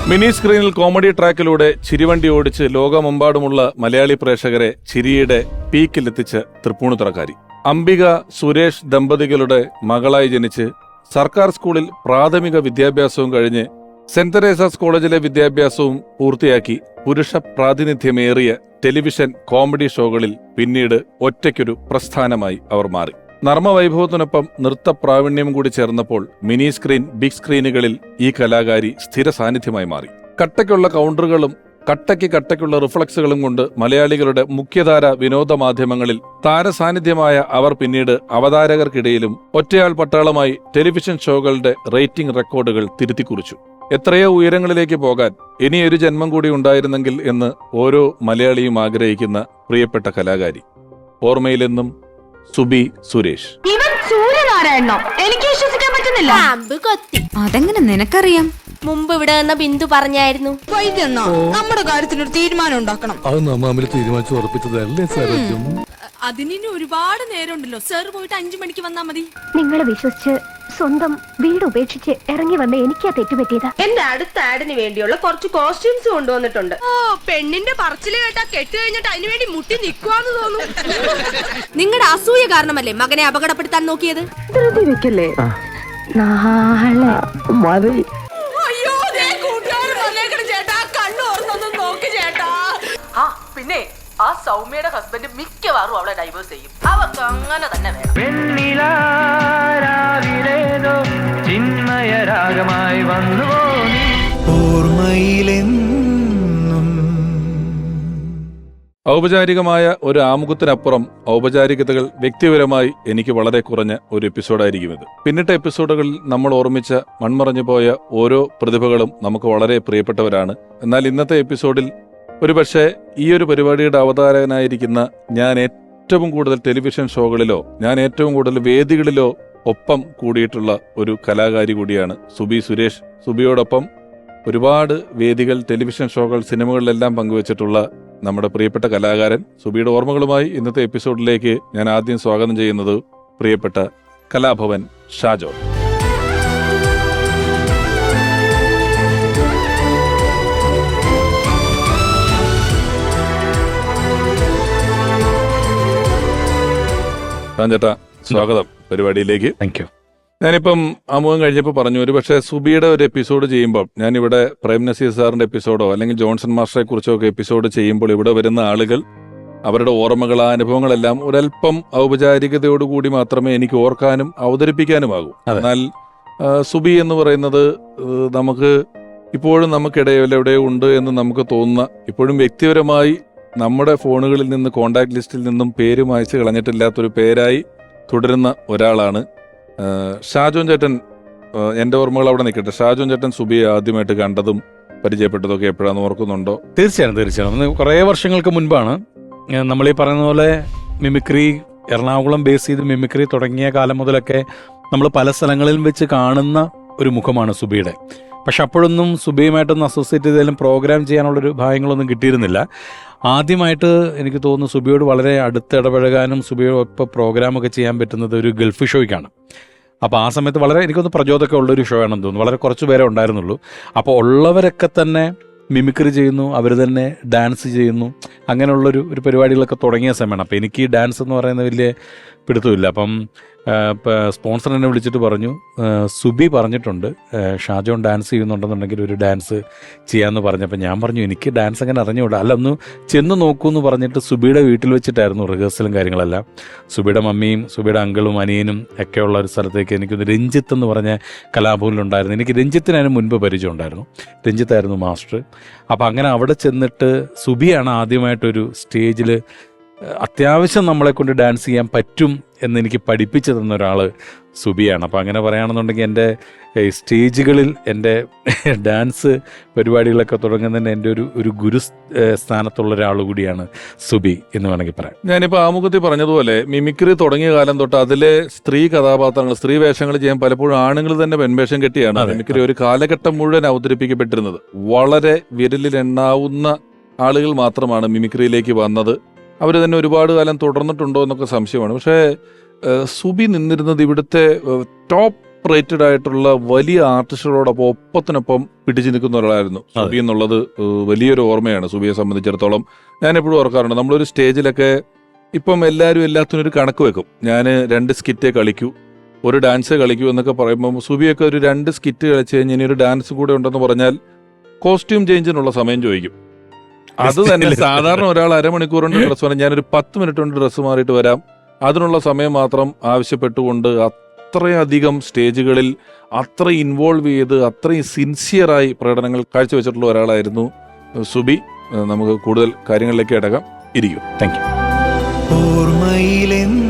Mini സ്ക്രീനിൽ comedy ട്രാക്കിലൂടെ ചിരിവണ്ടി ഓടിച്ച് ലോകമെമ്പാടുമുള്ള മലയാളി പ്രേക്ഷകരെ ചിരിയുടെ പീക്കിലെത്തിച്ച് തൃപ്പൂണിത്തുറക്കാരി അംബിക സുരേഷ് ദമ്പതികളുടെ മകളായി ജനിച്ച് സർക്കാർ സ്കൂളിൽ പ്രാഥമിക വിദ്യാഭ്യാസവും കഴിഞ്ഞ് സെന്റ് തെരേസാസ് കോളേജിലെ വിദ്യാഭ്യാസവും പൂർത്തിയാക്കി പുരുഷ പ്രാതിനിധ്യമേറിയ ടെലിവിഷൻ കോമഡി ഷോകളിൽ പിന്നീട് ഒറ്റയ്ക്കൊരു പ്രസ്ഥാനമായി അവർ മാറി. നർമ്മവൈഭവത്തിനൊപ്പം നൃത്ത പ്രാവീണ്യം കൂടി ചേർന്നപ്പോൾ മിനി സ്ക്രീൻ ബിഗ് സ്ക്രീനുകളിൽ ഈ കലാകാരി സ്ഥിര സാന്നിധ്യമായി മാറി. കട്ടയ്ക്കുള്ള കൗണ്ടറുകളും കട്ടയ്ക്കുള്ള റിഫ്ലക്സുകളും കൊണ്ട് മലയാളികളുടെ മുഖ്യധാര വിനോദ മാധ്യമങ്ങളിൽ താരസാന്നിധ്യമായ അവർ പിന്നീട് അവതാരകർക്കിടയിലും ഒറ്റയാൾ പട്ടാളമായി ടെലിവിഷൻ ഷോകളുടെ റേറ്റിംഗ് റെക്കോർഡുകൾ തിരുത്തിക്കുറിച്ചു. എത്രയോ ഉയരങ്ങളിലേക്ക് പോകാൻ ഇനിയൊരു ജന്മം കൂടി ഉണ്ടായിരുന്നെങ്കിൽ എന്ന് ഓരോ മലയാളിയും ആഗ്രഹിക്കുന്ന പ്രിയപ്പെട്ട കലാകാരി. ഓർമ്മയിലെന്നും സുബി സുരേഷ്. എനിക്ക് വിശ്വസിക്കാൻ പറ്റുന്നില്ല. അതെങ്ങനെ നിനക്കറിയാം? മുമ്പ് ഇവിടെ വന്ന ബിന്ദു പറഞ്ഞായിരുന്നു. വൈദ്യണ്ണ, നമ്മുടെ കാര്യത്തിനൊരു തീരുമാനം ഉണ്ടാക്കണം. അത് നമ്മ തീരുമാനിച്ചു ഉറപ്പിച്ചതല്ലേ സരോജം? അതിന് ഒരുപാട് നേരമുണ്ടല്ലോ. സാർ പോയിട്ട് 5 മണിക്ക് വന്നാ മതി. നിങ്ങളെ വിശ്വസിച്ച് സ്വന്തം വീട് ഉപേക്ഷിച്ച് ഇറങ്ങി വന്ന എനിക്കാ തെറ്റുപറ്റിയതാ. എന്റെ അടുത്ത ആഡിന് വേണ്ടിയുള്ള കുറച്ച് കോസ്റ്റ്യൂംസ് കൊണ്ടുവന്നിട്ടുണ്ട്. ഓ, പെണ്ണിന്റെ പറച്ചില് കേട്ടാ കെട്ട് കഴിഞ്ഞിട്ട് അതിനു വേണ്ടി മുട്ടി നിൽക്കുവാന്ന് തോന്നുന്നു. നിങ്ങളുടെ അസൂയ കാരണമല്ലേ മകനെ അപകടപ്പെടുത്താൻ നോക്കിയത്? ധൃതി വെക്കല്ലേ, നാളെ അയ്യോ, കൂട്ടുകാർ വന്നേക്കണം ചേട്ടാ. കണ്ണു ഓർന്നൊന്നും നോക്ക് ചേട്ടാ. പിന്നെ ആ സൗമ്യയുടെ ഹസ്ബൻഡ് മിക്കവാറും അവളെ ഡൈവേഴ്സ് ചെയ്യും. അവർക്ക് അങ്ങനെ തന്നെ വേണം. ചിന്മയരാഗമായി വന്നുവോ ഓർമ്മയിലെന്നും. ഔപചാരികമായ ഒരു ആമുഖത്തിനപ്പുറം ഔപചാരികതകൾ വ്യക്തിപരമായി എനിക്ക് വളരെ കുറഞ്ഞ ഒരു എപ്പിസോഡായിരിക്കും ഇത്. പിന്നിട്ട എപ്പിസോഡുകളിൽ നമ്മൾ ഓർമ്മിച്ച മൺമറഞ്ഞു പോയ ഓരോ പ്രതിഭകളും നമുക്ക് വളരെ പ്രിയപ്പെട്ടവരാണ്. എന്നാൽ ഇന്നത്തെ എപ്പിസോഡിൽ ഒരുപക്ഷെ ഈ ഒരു പരിപാടിയുടെ അവതാരകനായിരിക്കുന്ന ഞാൻ ഏറ്റവും കൂടുതൽ ടെലിവിഷൻ ഷോകളിലോ ഞാൻ ഏറ്റവും കൂടുതൽ വേദികളിലോ ഒപ്പം കൂടിയിട്ടുള്ള ഒരു കലാകാരി കൂടിയാണ് സുബി സുരേഷ്. സുബിയോടൊപ്പം ഒരുപാട് വേദികൾ, ടെലിവിഷൻ ഷോകൾ, സിനിമകളിലെല്ലാം പങ്കുവച്ചിട്ടുള്ള നമ്മുടെ പ്രിയപ്പെട്ട കലാകാരൻ സുബിയുടെ ഓർമ്മകളുമായി ഇന്നത്തെ എപ്പിസോഡിലേക്ക് ഞാൻ ആദ്യം സ്വാഗതം ചെയ്യുന്നത് പ്രിയപ്പെട്ട കലാഭവൻ ഷാജോൺ. ചേട്ടാ, സ്വാഗതം പരിപാടിയിലേക്ക്. Thank you. ഞാനിപ്പം ആമുഖം കഴിഞ്ഞപ്പോൾ പറഞ്ഞു, ഒരു പക്ഷേ സുബിയുടെ ഒരു എപ്പിസോഡ് ചെയ്യുമ്പോൾ ഞാനിവിടെ പ്രേം നസീർ സാറിന്റെ എപ്പിസോഡോ അല്ലെങ്കിൽ ജോൺസൺ മാസ്റ്ററെ കുറിച്ചോ ഒക്കെ എപ്പിസോഡ് ചെയ്യുമ്പോൾ ഇവിടെ വരുന്ന ആളുകൾ അവരുടെ ഓർമ്മകൾ, ആ അനുഭവങ്ങളെല്ലാം ഒരല്പം ഔപചാരികതയോടുകൂടി മാത്രമേ എനിക്ക് ഓർക്കാനും അവതരിപ്പിക്കാനുമാകൂ. എന്നാൽ സുബി എന്ന് പറയുന്നത് നമുക്ക് ഇപ്പോഴും നമുക്കിടയിൽ എവിടെയോ ഉണ്ട് എന്ന് നമുക്ക് തോന്നുന്ന, ഇപ്പോഴും വ്യക്തിപരമായി നമ്മുടെ ഫോണുകളിൽ നിന്ന്, കോണ്ടാക്ട് ലിസ്റ്റിൽ നിന്നും പേര് മായ്ച്ച് കളഞ്ഞിട്ടില്ലാത്തൊരു പേരായി തുടരുന്ന ഒരാളാണ് ഷാജോൺ ചേട്ടൻ. എൻ്റെ ഓർമ്മകൾ അവിടെ നിൽക്കട്ടെ. ഷാജോൺ ചേട്ടൻ സുബിയെ ആദ്യമായിട്ട് കണ്ടതും പരിചയപ്പെട്ടതും ഒക്കെ എപ്പോഴാണെന്ന് ഓർക്കുന്നുണ്ടോ? തീർച്ചയായും കുറേ വർഷങ്ങൾക്ക് മുൻപാണ്. നമ്മളീ പറയുന്ന പോലെ മിമിക്രി, എറണാകുളം ബേസ് ചെയ്ത് മിമിക്രി തുടങ്ങിയ കാലം മുതലൊക്കെ നമ്മൾ പല സ്ഥലങ്ങളിലും വെച്ച് കാണുന്ന ഒരു മുഖമാണ് സുബിയുടെ. പക്ഷെ അപ്പോഴൊന്നും സുബിയുമായിട്ടൊന്നും അസോസിയേറ്റ് ചെയ്താലും പ്രോഗ്രാം ചെയ്യാനുള്ളൊരു ഭാഗ്യങ്ങളൊന്നും കിട്ടിയിരുന്നില്ല. ആദ്യമായിട്ട് എനിക്ക് തോന്നുന്നു സുബിയോട് വളരെ അടുത്ത് ഇടപഴകാനും സുബിയോടൊപ്പം പ്രോഗ്രാമൊക്കെ ചെയ്യാൻ പറ്റുന്നത് ഒരു ഗൾഫ് ഷോയ്ക്കാണ്. അപ്പോൾ ആ സമയത്ത് വളരെ എനിക്കൊന്ന് പ്രചോദമൊക്കെ ഉള്ളൊരു ഷോ ആണെന്ന് തോന്നുന്നു. വളരെ കുറച്ച് പേരെ ഉണ്ടായിരുന്നുള്ളൂ. അപ്പോൾ ഉള്ളവരൊക്കെ തന്നെ മിമിക്രി ചെയ്യുന്നു, അവർ തന്നെ ഡാൻസ് ചെയ്യുന്നു. അങ്ങനെയുള്ളൊരു പരിപാടികളൊക്കെ തുടങ്ങിയ സമയമാണ്. അപ്പോൾ എനിക്ക് ഈ ഡാൻസ് എന്ന് പറയുന്നത് വലിയ പിടുത്തമില്ല. അപ്പം സ്പോൺസർ എന്നെ വിളിച്ചിട്ട് പറഞ്ഞു, സുബി പറഞ്ഞിട്ടുണ്ട് ഷാജോൺ ഡാൻസ് ചെയ്യുന്നുണ്ടെന്നുണ്ടെങ്കിൽ ഒരു ഡാൻസ് ചെയ്യാമെന്ന് പറഞ്ഞപ്പോൾ ഞാൻ പറഞ്ഞു എനിക്ക് ഡാൻസ് അങ്ങനെ അറിഞ്ഞുകൂടാ, അല്ല ഒന്ന് ചെന്ന് നോക്കൂ എന്ന് പറഞ്ഞിട്ട് സുബിയുടെ വീട്ടിൽ വെച്ചിട്ടായിരുന്നു റിഹേഴ്സലും കാര്യങ്ങളെല്ലാം. സുബിയുടെ മമ്മിയും സുബിയുടെ അങ്കിളും അനിയനും ഒക്കെയുള്ള ഒരു സ്ഥലത്തേക്ക് എനിക്കൊന്ന് രഞ്ജിത്ത് എന്ന് പറഞ്ഞ കലാഭവനിലുണ്ടായിരുന്നു. എനിക്ക് രഞ്ജിത്തിന് മുൻപ് പരിചയം ഉണ്ടായിരുന്നു. രഞ്ജിത്തായിരുന്നു മാസ്റ്റർ. അപ്പോൾ അങ്ങനെ അവിടെ ചെന്നിട്ട് സുബിയാണ് ആദ്യമായിട്ടൊരു സ്റ്റേജിൽ അത്യാവശ്യം നമ്മളെ കൊണ്ട് ഡാൻസ് ചെയ്യാൻ പറ്റും എന്നെനിക്ക് പഠിപ്പിച്ചു തന്ന ഒരാൾ സുബിയാണ്. അപ്പോൾ അങ്ങനെ പറയുകയാണെന്നുണ്ടെങ്കിൽ എൻ്റെ സ്റ്റേജുകളിൽ എൻ്റെ ഡാൻസ് പരിപാടികളൊക്കെ തുടങ്ങുന്നതിന് എൻ്റെ ഒരു ഗുരു സ്ഥാനത്തുള്ള ഒരാൾ കൂടിയാണ് സുബി എന്ന് വേണമെങ്കിൽ പറയാം. ഞാനിപ്പോൾ ആമുഖത്തിൽ പറഞ്ഞതുപോലെ മിമിക്രി തുടങ്ങിയ കാലം തൊട്ട് അതിലെ സ്ത്രീ കഥാപാത്രങ്ങൾ, സ്ത്രീ വേഷങ്ങൾ ചെയ്യാൻ പലപ്പോഴും ആണുങ്ങൾ തന്നെ പെൺവേഷം കെട്ടിയാണ് മിമിക്രി ഒരു കാലഘട്ടം മുഴുവൻ അവതരിപ്പിക്കപ്പെട്ടിരുന്നത്. വളരെ വിരലിലെണ്ണാവുന്ന ആളുകൾ മാത്രമാണ് മിമിക്രിയിലേക്ക് വന്നത്. അവർ തന്നെ ഒരുപാട് കാലം തുടർന്നിട്ടുണ്ടോ എന്നൊക്കെ സംശയമാണ്. പക്ഷേ സുബി നിന്നിരുന്നത് ഇവിടുത്തെ ടോപ്പ് റേറ്റഡ് ആയിട്ടുള്ള വലിയ ആർട്ടിസ്റ്റുകളോടൊപ്പം ഒപ്പത്തിനൊപ്പം പിടിച്ചു നിൽക്കുന്ന ഒരാളായിരുന്നു സുബി എന്നുള്ളത് വലിയൊരു ഓർമ്മയാണ് സുബിയെ സംബന്ധിച്ചിടത്തോളം. ഞാൻ എപ്പോഴും ഓർക്കാറുണ്ട്, നമ്മളൊരു സ്റ്റേജിലൊക്കെ ഇപ്പം എല്ലാവരും എല്ലാത്തിനും ഒരു കണക്ക് വെക്കും. ഞാൻ 2 സ്കിറ്റേ കളിക്കൂ, ഒരു ഡാൻസേ കളിക്കൂ എന്നൊക്കെ പറയുമ്പോൾ സുബിയൊക്കെ ഒരു 2 സ്കിറ്റ് കളിച്ച് കഴിഞ്ഞ് ഇനി ഒരു ഡാൻസ് കൂടെ ഉണ്ടെന്ന് പറഞ്ഞാൽ കോസ്റ്റ്യൂം ചേഞ്ചിനുള്ള സമയം ചോദിക്കും. അത് തന്നെ സാധാരണ ഒരാൾ അരമണിക്കൂർ കൊണ്ട് ഡ്രസ്സ് മാറി, ഞാനൊരു 10 മിനിറ്റ് കൊണ്ട് ഡ്രസ്സ് മാറിയിട്ട് വരാം, അതിനുള്ള സമയം മാത്രം ആവശ്യപ്പെട്ടുകൊണ്ട് അത്രയധികം സ്റ്റേജുകളിൽ അത്ര ഇൻവോൾവ് ചെയ്ത് അത്രയും സിൻസിയറായി പ്രകടനങ്ങൾ കാഴ്ചവെച്ചിട്ടുള്ള ഒരാളായിരുന്നു സുബി. നമുക്ക് കൂടുതൽ കാര്യങ്ങളിലേക്ക് അടക്കാം. ഇരിക്കും. Thank you. ഓർമ്മയിലെന്നും